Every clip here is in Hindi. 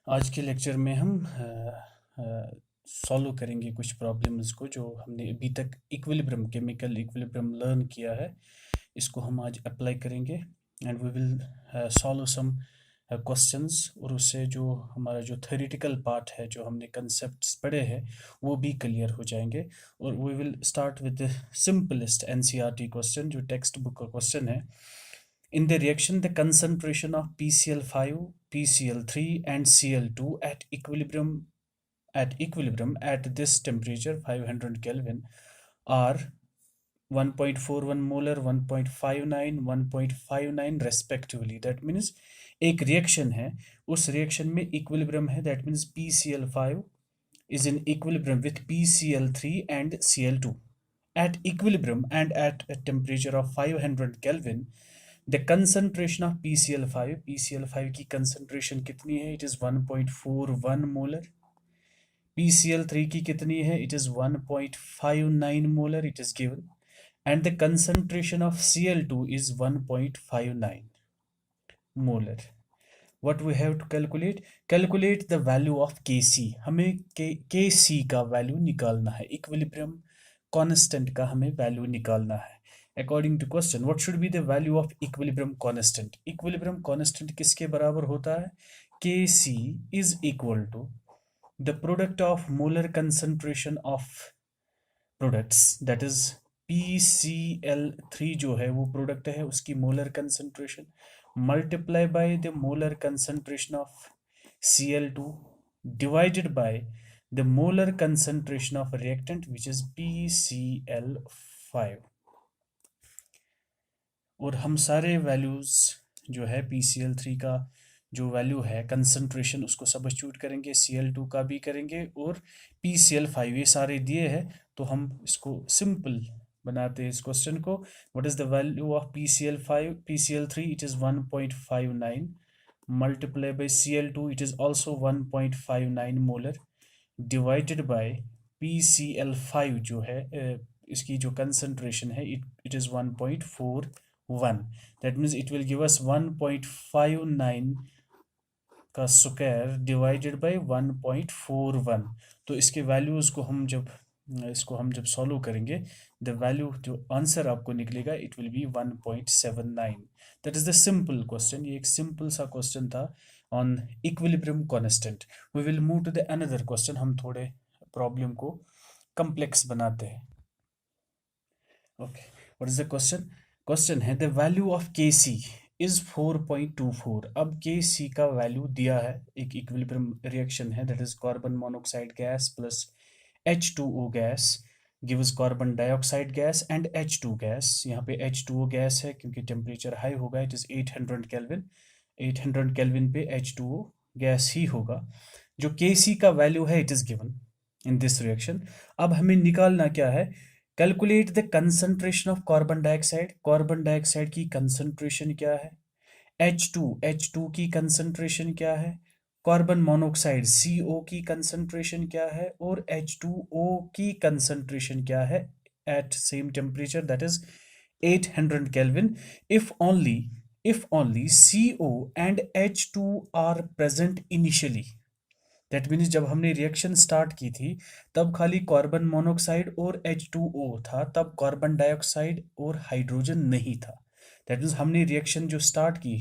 आज के लेक्चर में हम सॉल्व करेंगे कुछ प्रॉब्लम्स को जो हमने अभी तक इक्विलिब्रियम केमिकल इक्विलिब्रियम लर्न किया है। इसको हम आज अप्लाई करेंगे and we will solve some questions, और उससे जो हमारा जो थ्योरेटिकल पार्ट है, जो हमने कंसेप्ट्स पढ़े हैं, वो भी क्लियर हो जाएंगे। और we will start with the simplest NCERT question, जो टेक्स्ट बुक का क्वेश्चन है। In the reaction, the concentration of PCl5, PCl3, and Cl2 at equilibrium at this temperature 500 Kelvin are 1.41 molar, 1.59, 1.59 respectively. That means एक रिएक्शन है, उस रिएक्शन में इक्विलिब्रियम है, that means PCl5 is in equilibrium with PCl3 and Cl2 at equilibrium and at a temperature of 500 Kelvin. The concentration of PCl5 की concentration कितनी है? It is 1.41 molar. PCl3 की कितनी है? It is 1.59 molar. It is given, and the concentration of Cl2 is 1.59 molar. What we have to calculate the value of Kc. हमें Kc का वैल्यू निकालना है, इक्विलिब्रियम कांस्टेंट का हमें वैल्यू निकालना है। According to question, what should be the value of equilibrium constant? Equilibrium constant किसके बराबर होता है? Kc is equal to the product of molar concentration of products, that is PCl3 जो है वो प्रोडक्ट है, उसकी molar concentration multiply by the molar concentration of Cl2 divided by the molar concentration of reactant which is PCl5। और हम सारे वैल्यूज जो है PCl3 का जो वैल्यू है कंसंट्रेशन, उसको सब्स्टिट्यूट करेंगे, Cl2 का भी करेंगे और PCl5, ये सारे दिए हैं, तो हम इसको सिंपल बनाते हैं इस क्वेश्चन को। What is the value of PCl3? It is 1.59 multiply by Cl2, it is also 1.59 molar divided by PCl5 जो है इसकी जो कंसंट्रेशन है, it is 1.41। That means it will give अस 1.59 का स्क्वायर डिवाइडेड बाय 1.41। तो इसके वैल्यूज को हम जब सॉल्व करेंगे, द वैल्यू जो आंसर आपको निकलेगा, it will be 1.79। That is the simple question. ये एक सिंपल सा क्वेश्चन था on equilibrium constant. We will move to the another question. हम थोड़े प्रॉब्लम को कॉम्प्लेक्स बनाते हैं। Okay, what is the question? Question है the value of Kc is 4.24। अब Kc का वैल्यू दिया है, एक इक्विलिब्रियम रिएक्शन है, that is carbon monoxide gas plus H2O gas gives carbon dioxide gas and H2 gas. यहाँ पे H2O गैस है क्योंकि टेम्परेचर हाई होगा, इट इज 800 केल्विन। 800 केल्विन पे H2O गैस ही होगा। जो Kc का वैल्यू है, it is given in this reaction. अब हमें निकालना क्या है? Calculate the concentration of carbon dioxide. Carbon dioxide की कंसंट्रेशन क्या है? H2 की कंसंट्रेशन क्या है? कार्बन मोनोऑक्साइड CO की कंसंट्रेशन क्या है? और H2O की कंसंट्रेशन क्या है at same temperature, that is 800 kelvin. if only CO and H2 are present initially, that means जब हमने रिएक्शन स्टार्ट की थी तब खाली कार्बन मोनोऑक्साइड और H2O था, तब कार्बन डाइऑक्साइड और हाइड्रोजन नहीं था। दैट मीन्स हमने रिएक्शन जो स्टार्ट की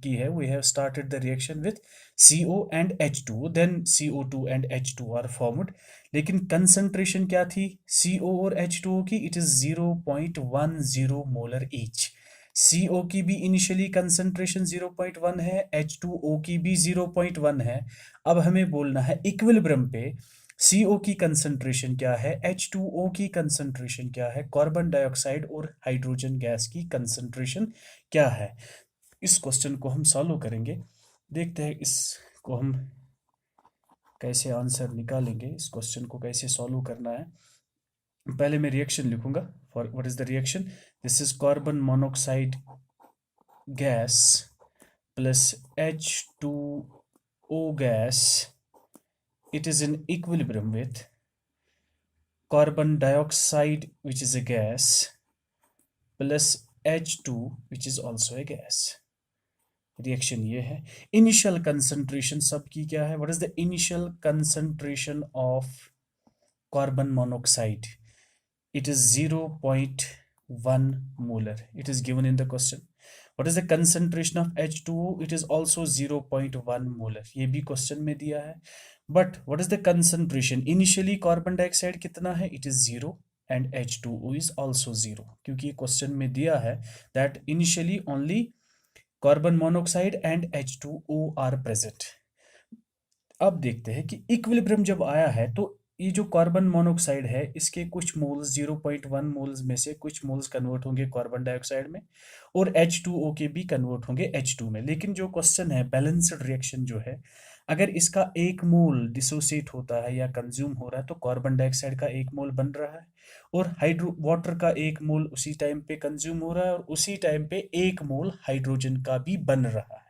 है, we have started the reaction with CO and H2, then CO2 and H2 are formed. लेकिन कंसंट्रेशन क्या थी CO और H2O की? It is 0.10 molar each. CO की भी इनिशियली कंसंट्रेशन 0.1 है, H2O की भी 0.1 है। अब हमें बोलना है इक्विलिब्रियम पे CO की कंसंट्रेशन क्या है, H2O की कंसंट्रेशन क्या है, कार्बन डाइऑक्साइड और हाइड्रोजन गैस की कंसंट्रेशन क्या है। इस क्वेश्चन को हम सॉल्व करेंगे। देखते हैं इसको हम कैसे आंसर निकालेंगे, इस क्वेश्चन को कैसे सॉल्व करना है। पहले मैं रिएक्शन लिखूंगा। For what is the reaction? This is carbon monoxide gas plus H2O gas. It is in equilibrium with carbon dioxide, which is a gas, plus H2, which is also a gas. Reaction ये है। इनिशियल कंसंट्रेशन सब की क्या है? What is the initial concentration of carbon monoxide? it is 0.1 molar. It is given in the question. What is the concentration of H2O? It is also 0.1 molar. ये भी क्वेश्चन में दिया है. But what is the concentration? Initially carbon dioxide कितना है? It is 0 and H2O is also 0. क्योंकि ये क्वेश्चन में दिया है that initially only carbon monoxide and H2O are present. अब देखते हैं कि इक्विलिब्रियम जब आया है तो ये जो कार्बन मोनोऑक्साइड है इसके कुछ मोल्स 0.1 मोल्स में से कुछ मोल्स कन्वर्ट होंगे कार्बन डाइऑक्साइड में और H2O के भी कन्वर्ट होंगे H2 में। लेकिन जो क्वेश्चन है बैलेंस्ड रिएक्शन जो है, अगर इसका एक मोल डिसोसिएट होता है या कंज्यूम हो रहा है तो कार्बन डाइऑक्साइड का एक मोल बन रहा है और हाइड्रो वाटर का एक मोल उसी टाइम पे कंज्यूम हो रहा है और उसी टाइम पे एक मोल हाइड्रोजन का भी बन रहा है।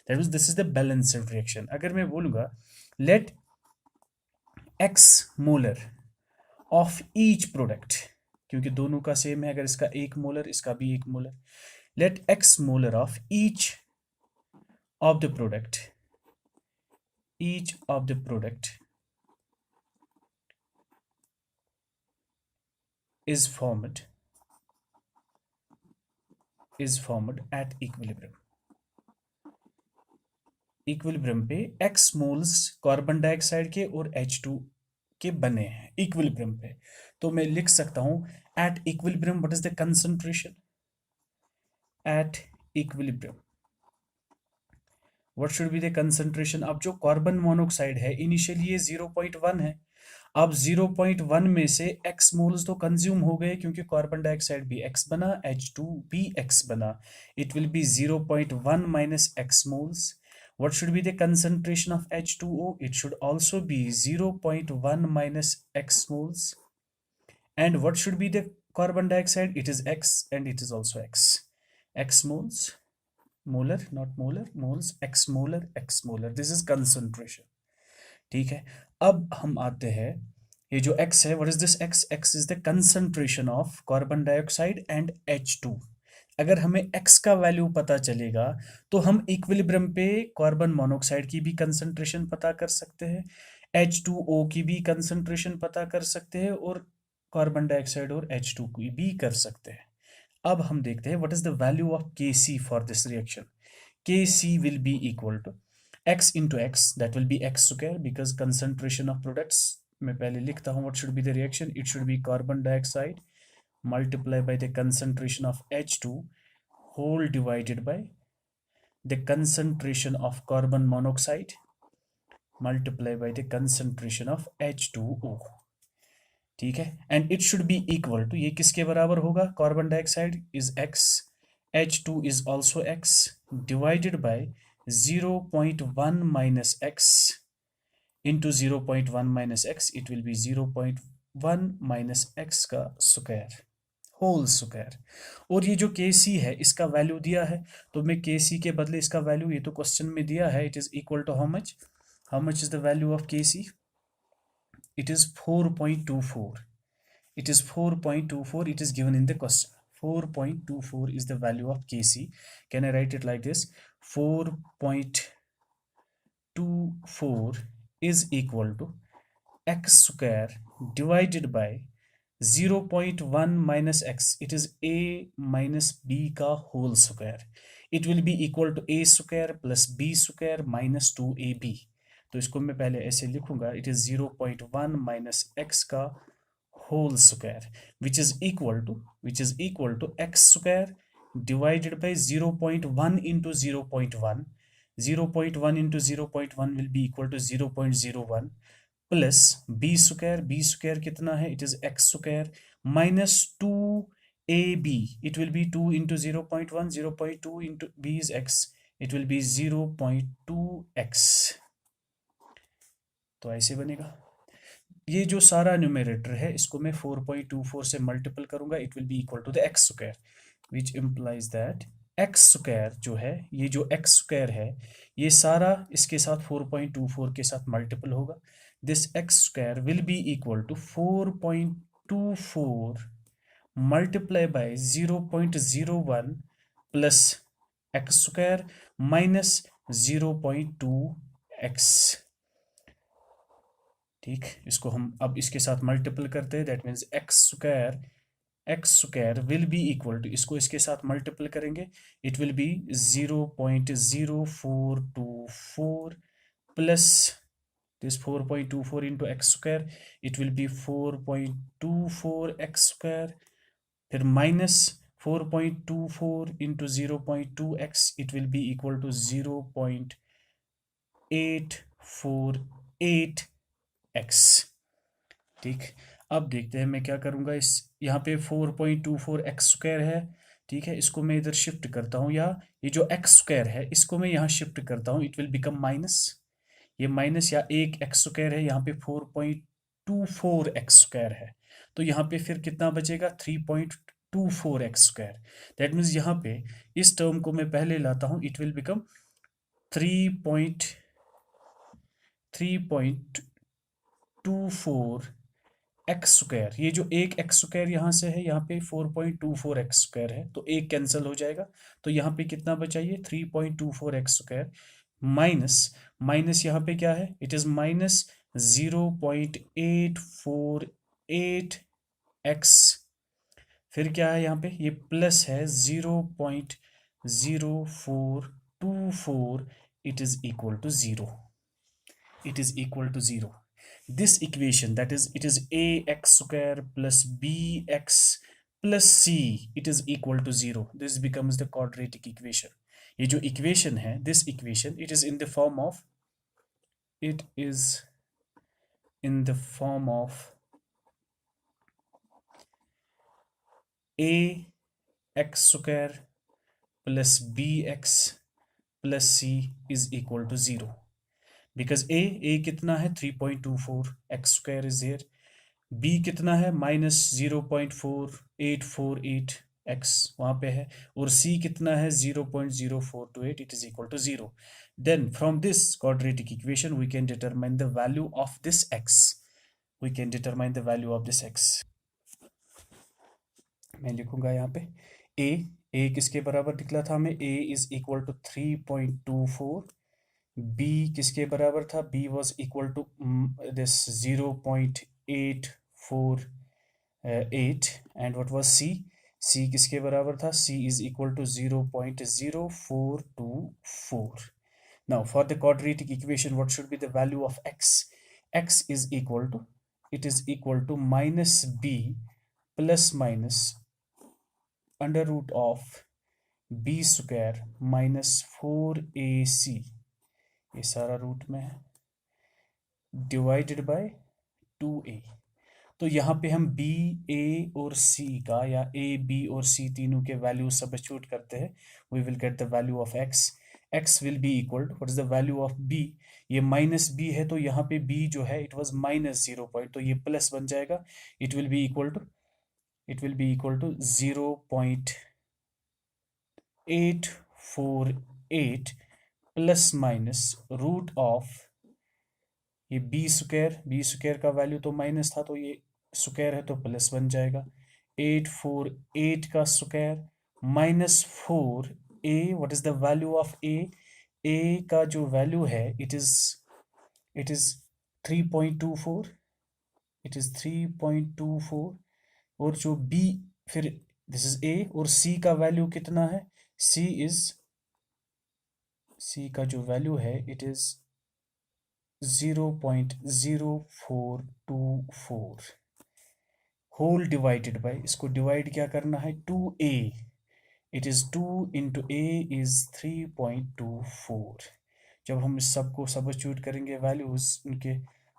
That means this is the balanced reaction. अगर मैं बोलूंगा let x molar of each product, क्योंकि दोनों का सेम है, अगर इसका एक मोलर इसका भी एक molar, let x molar of each of the product, each of the product is formed at equilibrium. Equilibrium पे x मोल्स कार्बन डाइऑक्साइड के और H2 के बने हैं इक्विलिब्रियम पे। तो मैं लिख सकता हूं at equilibrium what is the concentration? At equilibrium what should be the concentration? अब जो कार्बन मोनोऑक्साइड है इनिशियली ये 0.1 है, अब 0.1 में से x मोल्स तो कंज्यूम हो गए क्योंकि कार्बन डाइऑक्साइड भी x बना, H2 भी x बना, it will be 0.1 minus x moles. What should be the concentration of H2O? It should also be 0.1 minus x moles. And what should be the carbon dioxide? It is x and it is also x. X moles, molar, not molar, moles, x molar, x molar. This is concentration. ठीक है, अब हम आते हैं ये जो x है, what is this x? X is the concentration of carbon dioxide and H2. अगर हमें x का वैल्यू पता चलेगा तो हम इक्विलिब्रियम पे कार्बन मोनोऑक्साइड की भी कंसंट्रेशन पता कर सकते हैं, H2O की भी कंसंट्रेशन पता कर सकते हैं और कार्बन डाइऑक्साइड और H2 की भी कर सकते हैं। अब हम देखते हैं what is the value of Kc for this reaction. Kc will be equal to x into x, that will be x square because concentration of products, मैं पहले लिखता हूँ what should be the reaction, it should be carbon dioxide multiply by the concentration of H2 whole divided by the concentration of carbon monoxide multiply by the concentration of H2O. ठीक है, and it should be equal to, ये किसके बराबर होगा? Carbon dioxide is x, H2 is also x divided by 0.1 minus x into 0.1 minus x, it will be 0.1 minus x का स्क्वायर होल स्क्वायर। और ये जो Kc है इसका वैल्यू दिया है तो मैं Kc के बदले इसका वैल्यू, ये तो क्वेश्चन में दिया है, it is equal to how much is the value of Kc? It is 4.24, it is 4.24, it is given in the question, 4.24 is the value of Kc. Can I write it like this? 4.24 is equal to x square divided by 0.1 minus x, it is a minus b का whole square, it will be equal to a square plus b square minus 2ab। तो इसको मैं पहले ऐसे लिखूंगा, it is 0.1 minus x का whole square which is equal to x square divided by 0.1 into 0.1, 0.1 into 0.1 will be equal to 0.01 plus b square कितना है? it is x square minus 2ab, it will be 2 into 0.1, 0.2 into b is x, it will be 0.2x। तो ऐसे बनेगा। ये जो सारा न्यूमरेटर है इसको मैं 4.24 से मल्टीपल करूंगा, it will be equal to the x square which implies that x square जो है, ये जो एक्स स्क्वायर है ये सारा इसके साथ 4.24 के साथ मल्टीपल होगा। This x square will be equal to 4.24 multiply by 0.01 plus x square minus 0.2x। ठीक, इसको हम अब इसके साथ मल्टीपल करते हैं, that means x square will be equal to, इसको इसके साथ मल्टीपल करेंगे, it will be 0.0424 plus this 4.24 into x square, it will be 4.24 x square, फिर minus 4.24 into 0.2x, it will be equal to 0.848x। ठीक, अब देखते हैं मैं क्या करूँगा, इस यहाँ पे 4.24 एक्स स्क्वायर है, ठीक है, इसको मैं इधर शिफ्ट करता हूँ, या ये जो एक्स स्क्वायर है इसको मैं यहाँ शिफ्ट करता हूँ, इट विल बिकम माइनस, ये माइनस या एक एक्स स्क्वायर है, यहाँ पे 4.24 एक्स स्क्वायर है, तो यहाँ पे फिर कितना बचेगा 3.24 एक्स स्क्वायर। दैट मीन्स यहाँ पे इस टर्म को मैं पहले लाता हूँ, it will become 3.24 x square. ये जो एक एक्स स्क्वायर यहाँ से है, यहाँ पे 4.24 एक्स स्क्वायर है, तो एक कैंसिल हो जाएगा, तो यहाँ पे कितना बचा, ये 3.24 एक्स स्क्वायर माइनस माइनस यहाँ पे क्या है, इट इज माइनस 0.848x, फिर क्या है यहाँ पे, ये प्लस है 0.0424, it is equal to zero, it is equal to 0. This equation, that is, it is ax square plus bx plus c, it is equal to 0. This becomes the quadratic equation. ये जो equation है, this equation, it is in the form of ax square plus bx plus c is equal to 0. Because a कितना है 3.24 x square is there, b कितना है माइनस 0.4848 एक्स वहाँ पे है, और सी कितना है 0.0428, it is equal to 0। Then from this quadratic equation we can determine the value of this x, मैं लिखूंगा यहाँ पे ए किसके बराबर निकला था हमें, ए इज इक्वल टू 3.24, b किसके बराबर था, b was equal to this 0.848, and what was c किसके बराबर था, c is equal to 0.0424। now for the quadratic equation what should be the value of x is equal to, it is equal to minus b plus minus under root of b square minus 4ac, ये सारा रूट में है, डिवाइडेड बाय 2a। तो यहाँ पे हम b a और c का, या a b और c तीनों के वैल्यू सब्स्टिट्यूट करते हैं, we will get the value of x will be equal to, what is the value of b, ये माइनस b है, तो यहाँ पे b जो है इट वाज माइनस 0 पॉइंट, तो ये प्लस बन जाएगा, it will be equal to 0.848 plus minus root of, ये बी स्क्वायर का वैल्यू तो माइनस था, तो ये स्क्वायर है तो प्लस बन जाएगा, 848 का square minus 4a, what is the value of a का जो वैल्यू है इट इज 3.24, इट इज 3.24, और जो b, फिर दिस इज a, और c का वैल्यू कितना है, c का जो वैल्यू है it is 0.0424 whole divided by, इसको डिवाइड क्या करना है 2a, it is 2 into a is 3.24। जब हम इस सबको सब्स्टिट्यूट करेंगे वैल्यूज उनके,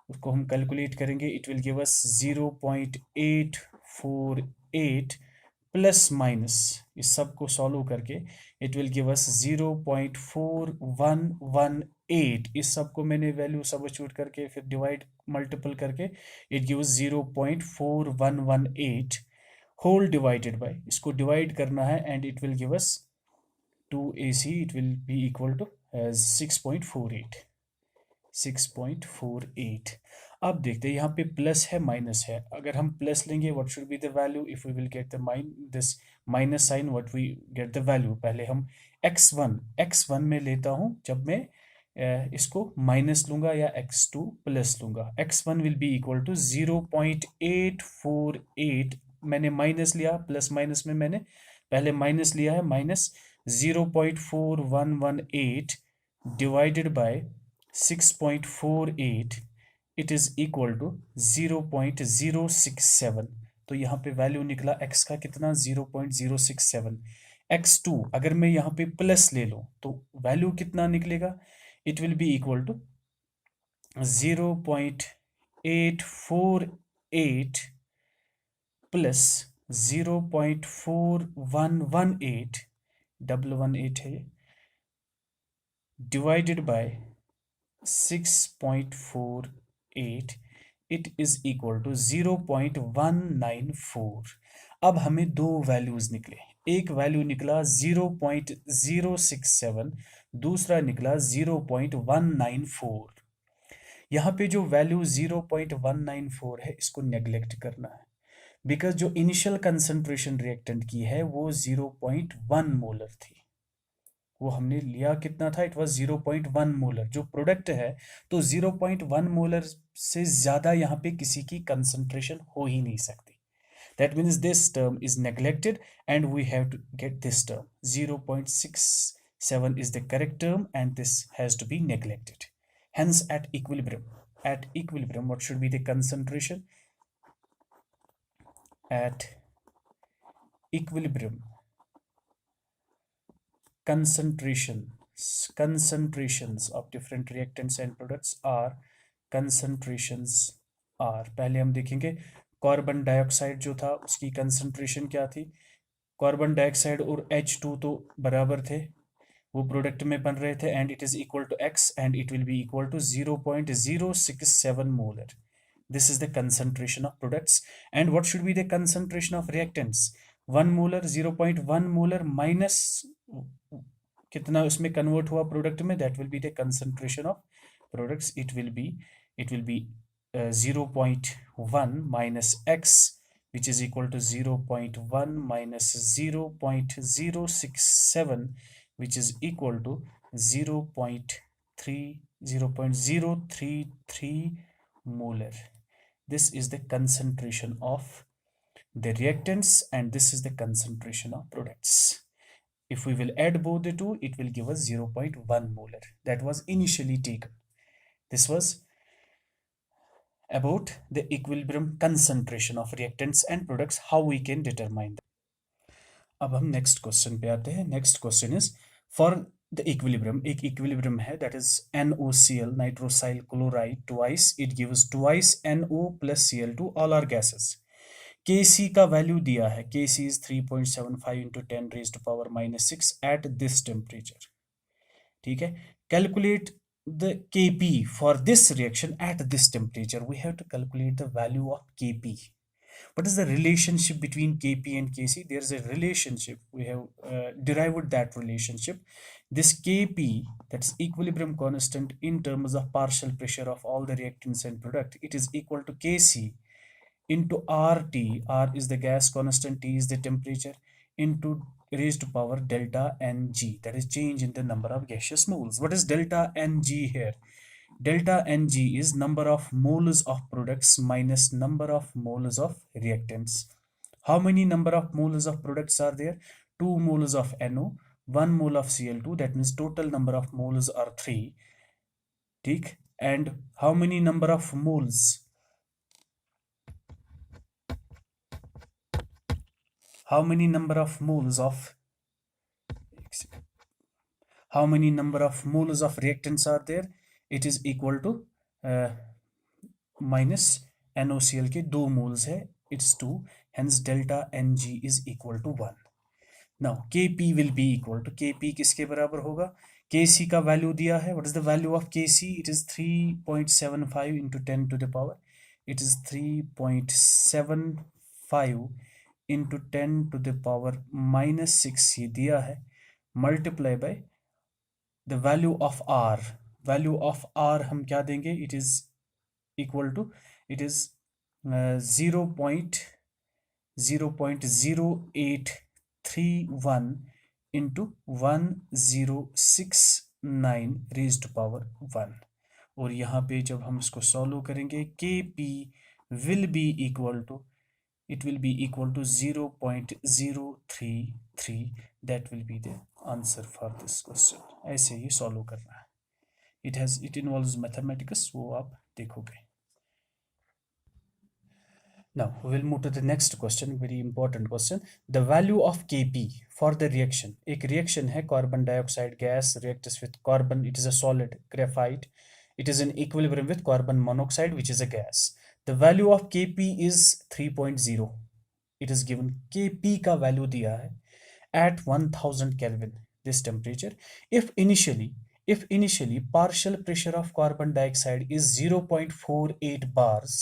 उसको हम कैलकुलेट करेंगे, it will give us 0.848 plus minus, इस सब को सॉल्व करके इट विल गिव अस 0.4118, इस सब को मैंने वैल्यू सब्स्टिट्यूट करके फिर डिवाइड मल्टीपल करके it gives 0.4118 whole divided by, इसको डिवाइड करना है and it will give us 2ac, it will be equal to 6.48 6.48। अब देखते हैं यहाँ पे प्लस है माइनस है, अगर हम प्लस लेंगे what should be the value, if we will get the this minus sign what we get the value. पहले हम x1 में लेता हूँ, जब मैं इसको माइनस लूंगा या x2 प्लस लूंगा, x1 will be equal to 0.848। मैंने माइनस लिया, प्लस माइनस में मैंने पहले माइनस लिया है, minus 0.4118 divided by 6.48, it is equal to 0.067। तो यहाँ पे वैल्यू निकला x का कितना, 0.067। x2 अगर मैं यहाँ पे प्लस ले लूँ तो वैल्यू कितना निकलेगा, it will be equal to 0.848 plus 0.4118, 118 है, divided by 6.48, it is equal to 0.194। अब हमें दो वैल्यूज निकले, एक वैल्यू निकला 0.067, दूसरा निकला 0.194। यहाँ पे जो वैल्यू 0.194 है इसको नेग्लेक्ट करना है, बिकॉज जो इनिशियल कंसंट्रेशन रिएक्टेंट की है वो 0.1 मोलर थी, वो हमने लिया कितना था, इट वाज 0.1 मोलर। जो प्रोडक्ट है तो 0.1 मोलर से ज्यादा यहाँ पे किसी की कंसंट्रेशन हो ही नहीं सकती। That means this term is neglected and we have to get this term. 0.67 is the correct term and this has to be neglected. Hence at equilibrium, what should be the concentration? At equilibrium, concentrations of different reactants and products are पहले हम देखेंगे कार्बन डाइऑक्साइड जो था उसकी कंसंट्रेशन क्या थी। कार्बन डाइऑक्साइड और H2 तो बराबर थे, वो प्रोडक्ट में बन रहे थे, and it is equal to x and it will be equal to 0.067 molar. This is the concentration of products. And what should be the concentration of reactants, 1 molar, 0.1 molar minus कितना उसमें कन्वर्ट हुआ प्रोडक्ट में, that will be the concentration of products. It will be 0.1 minus x, which is equal to 0.1 minus 0.067, which is equal to 0.033 molar. This is the concentration of the reactants and this is the concentration of products. If we will add both the two, it will give us 0.1 molar. That was initially taken. This was about the equilibrium concentration of reactants and products, how we can determine them. अब हम नेक्स्ट क्वेश्चन पे आते हैं। Next question is for the equilibrium, एक इक्विलिब्रियम है that is NOCl nitrosyl chloride twice, it gives twice NO plus Cl2 all are gases. Kc का वैल्यू दिया है, Kc is 3.75 into 10 raised to power minus 6 at this temperature। ठीक है, calculate the Kp for this reaction at this temperature. We have to calculate the value of Kp. What is the relationship between Kp and Kc? There is a relationship. We have derived that relationship. This Kp, that's equilibrium constant in terms of partial pressure of all the reactants and product, it is equal to Kc into RT. R is the gas constant, T is the temperature, into raised to power delta Ng, that is change in the number of gaseous moles. What is delta Ng here? Delta Ng is number of moles of products minus number of moles of reactants. How many number of moles of products are there? 2 moles of NO, 1 mole of Cl2, that means total number of moles are 3. ठीक, and how many number of moles? How many number of moles of reactants are there? It is equal to minus NOCl के 2 moles है, it's 2, hence delta Ng is equal to 1. Now Kp will be equal to, Kp किसके बराबर होगा? Kc का वैल्यू दिया है, what is the value of Kc? It is 3.75 into 10 to the power, it is 3.75 into 10 to the power minus 6 ये दिया है, multiply by the value of R, value of R हम क्या देंगे, it is equal to, it is 0.0831 into 1069 raise to power 1। और यहाँ पे जब हम इसको सॉल्व करेंगे, K P will be equal to, it will be equal to 0.033, that will be the answer for this question। ऐसे ही सॉल्व करना है, it involves mathematics, वो आप देखोगे। Now we will move to the next question, very important question। The value of Kp for the reaction, एक reaction है, carbon dioxide gas reacts with carbon, it is a solid graphite, it is in equilibrium with carbon monoxide which is a gas। The value of Kp is 3.0, it is given, Kp का वैल्यू दिया है at 1000 Kelvin this temperature। if initially partial pressure of carbon dioxide is 0.48 bars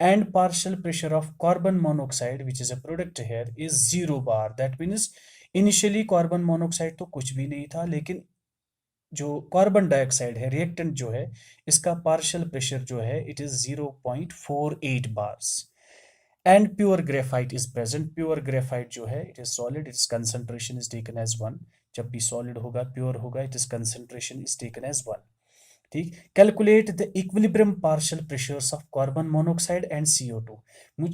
and partial pressure of carbon monoxide which is a product here is 0 bar, that means initially carbon monoxide तो कुछ भी नहीं था, लेकिन जो कार्बन डाइऑक्साइड है रिएक्टेंट जो है, इसका पार्शियल प्रेशर जो है it is 0.48 bars and pure graphite is present। pure graphite जो है it is solid, its concentration is taken as 1। जब भी solid होगा, pure होगा, its concentration is taken as 1। ठीक, calculate the equilibrium partial pressures of carbon monoxide and CO2।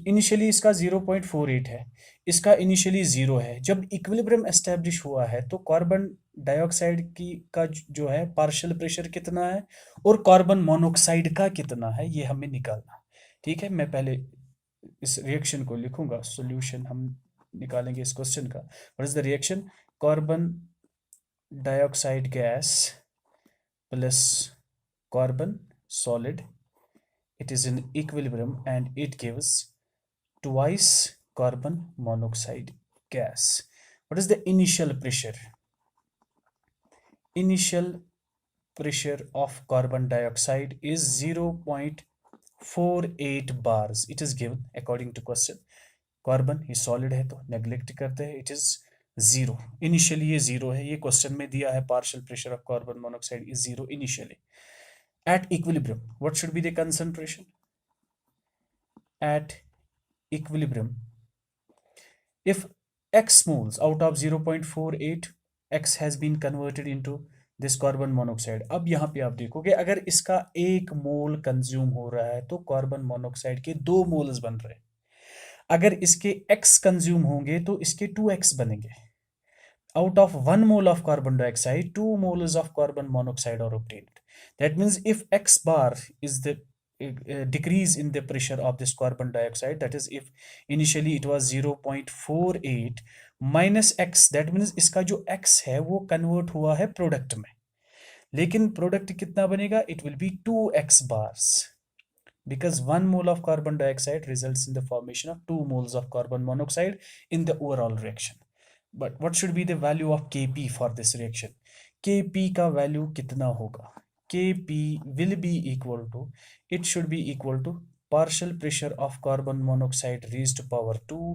Initially इसका 0.48 है, इसका इनिशियली 0 है। जब इक्विलिब्रियम एस्टेब्लिश हुआ है तो कार्बन डाइऑक्साइड की का जो है पार्शियल प्रेशर कितना है और कार्बन मोनोऑक्साइड का कितना है, ये हमें निकालना। ठीक है, मैं पहले इस रिएक्शन को लिखूंगा, सॉल्यूशन हम निकालेंगे इस क्वेश्चन का। What is the reaction, carbon dioxide gas plus carbon solid, it is in equilibrium and it gives twice carbon monoxide gas। what is the initial pressure, initial pressure of carbon dioxide is 0.48 bars, it is given according to question। Carbon ये सॉलिड है तो नेग्लेक्ट करते हैं, इट इज 0, इनिशियली ये 0 है, ये क्वेश्चन में दिया है partial pressure of carbon monoxide is 0 initially. At equilibrium, what should be the concentration? At equilibrium, if x moles out of 0.48, x has been converted into this carbon monoxide। अब यहाँ पे आप देखोगे अगर इसका 1 मोल कंज्यूम हो रहा है तो कार्बन मोनोऑक्साइड के 2 मोल्स बन रहे हैं। अगर इसके x कंज्यूम होंगे तो इसके 2x बनेंगे। out of 1 mole of carbon dioxide 2 moles of carbon monoxide are obtained। that means if x bar is the decrease in the pressure of this carbon dioxide, that is if initially it was 0.48 minus x, that means इसका जो x है वो कन्वर्ट हुआ है प्रोडक्ट में, लेकिन प्रोडक्ट कितना बनेगा, it will be 2x bars because 1 mole of carbon dioxide results in the formation of 2 moles of carbon monoxide in the overall reaction। but what should be the value of Kp for this reaction, Kp का वैल्यू कितना होगा, Kp will be equal to, it should be equal to partial pressure of carbon monoxide raised to power 2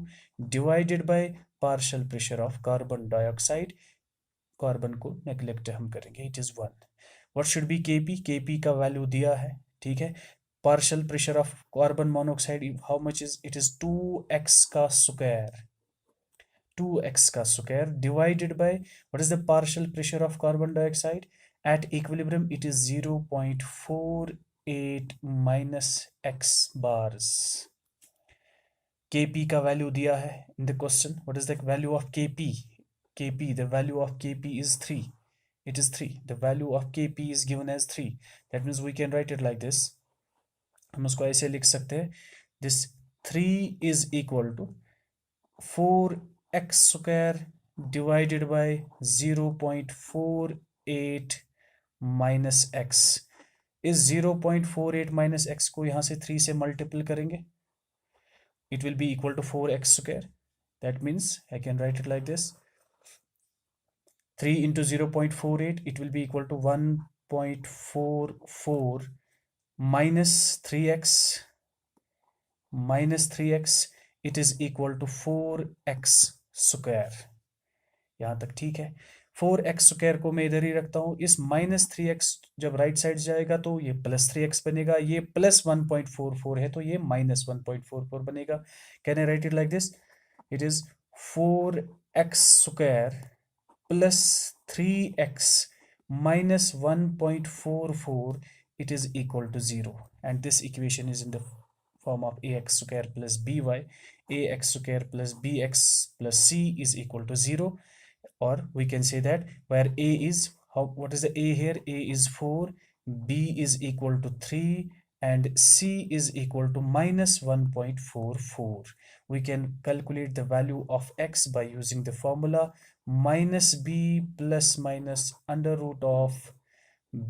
divided by partial pressure of carbon dioxide, carbon को नेग्लेक्ट हम करेंगे, it is 1। what should be Kp, Kp का वैल्यू दिया है, ठीक है। partial pressure of carbon monoxide how much is, it is 2x का स्क्वायर, 2x का square divided by what is the partial pressure of carbon dioxide at equilibrium, it is 0.48 minus x bars। Kp का वैल्यू दिया है in the question, what is the value of Kp, Kp, the value of Kp is 3, it is 3, the value of Kp is given as 3, that means we can write it like this, हम उसको ऐसे लिख सकते हैं, this 3 is equal to 4x square divided by 0.48 minus x। इस 0.48 minus x को यहाँ से 3 से मल्टीपल करेंगे, it will be equal to 4x square, that means I can write it like this, 3 into 0.48, it will be equal to 1.44 minus 3x, it is equal to 4x square। यहाँ तक ठीक है। 4x² को मैं इधर ही रखता हूँ। इस -3x जब राइट साइड जाएगा तो ये +3x बनेगा, ये +1.44 है तो ये -1.44 बनेगा। Can I right it like this? It is 4x² plus 3x minus 1.44, it is equal to 0, and this equation is in the form of ax square plus by, ax square plus bx plus c is equal to 0. Or we can say that where a is, what is the a here? A is 4, b is equal to 3, and c is equal to -1.44. We can calculate the value of x by using the formula minus b plus minus under root of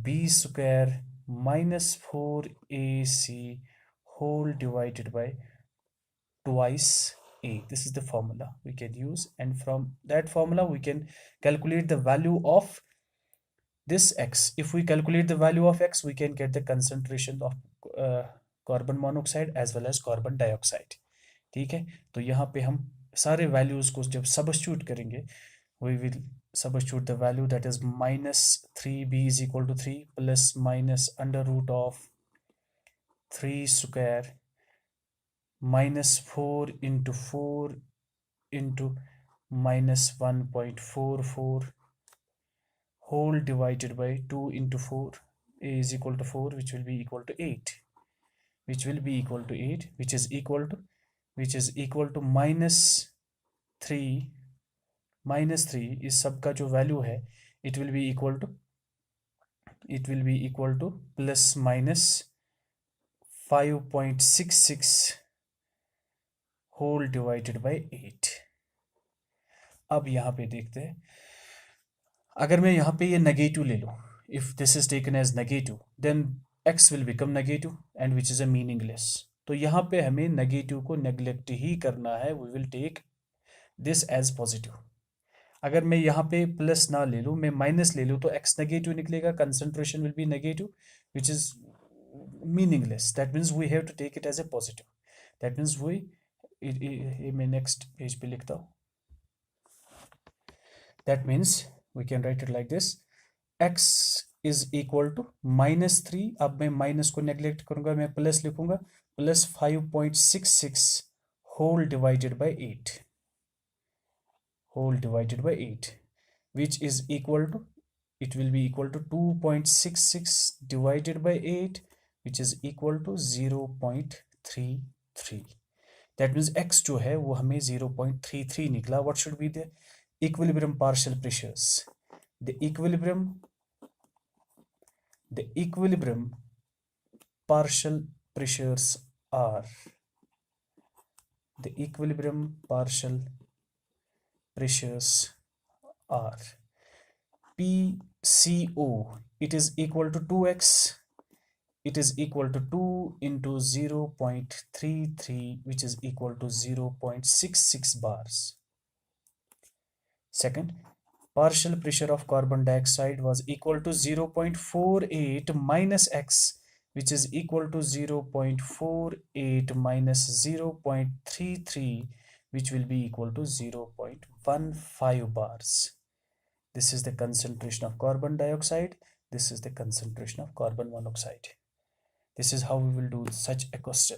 b square minus 4ac whole divided by twice a. This is the formula we can use, and from that formula we can calculate the value of this x. If we calculate the value of x, we can get the concentration of carbon monoxide as well as carbon dioxide. ठीक है, तो यहाँ पे हम सारे वैल्यूज को जब सबस्टिट्यूट करेंगे, we will substitute the value, that is -3b is equal to 3 plus minus under root of 3 square minus 4 into 4 into -1.44 whole divided by 2 into 4, a is equal to 4, which will be equal to 8, which will be equal to 8, which is equal to -3 इस सब का जो वैल्यू है, it will be equal to plus minus 5.66 whole divided by 8. अब यहाँ पे देखते हैं, अगर मैं यहाँ पे ये नेगेटिव ले लूँ, if this is taken as negative, then x will become negative and which is a meaningless. तो यहाँ पे हमें नेगेटिव को नेग्लेक्ट ही करना है, we will take this as positive. अगर मैं यहाँ पे प्लस ना ले लूँ, मैं माइनस ले लूँ, तो x नेगेटिव निकलेगा, concentration will be negative, which is meaningless. That means we have to take it as a positive. That means मैं next page पे लिखता हूँ. That means we can write it like this: x is equal to -3. अब मैं माइनस को नेग्लेक्ट करूंगा, मैं प्लस लिखूंगा, plus 5.66 whole divided by 8, which is equal to, it will be equal to 2.66 divided by 8, which is equal to 0.33. That means x जो है वो हमें 0.33 निकला. What should be the equilibrium partial pressures? The equilibrium partial pressures are PCO, it is equal to 2x, it is equal to 2 into 0.33, which is equal to 0.66 bars. Second, partial pressure of carbon dioxide was equal to 0.48 minus x, which is equal to 0.48 minus 0.33, which will be equal to 0.15 bars. This is the concentration of carbon dioxide. This is the concentration of carbon monoxide. This is how we will do such a question.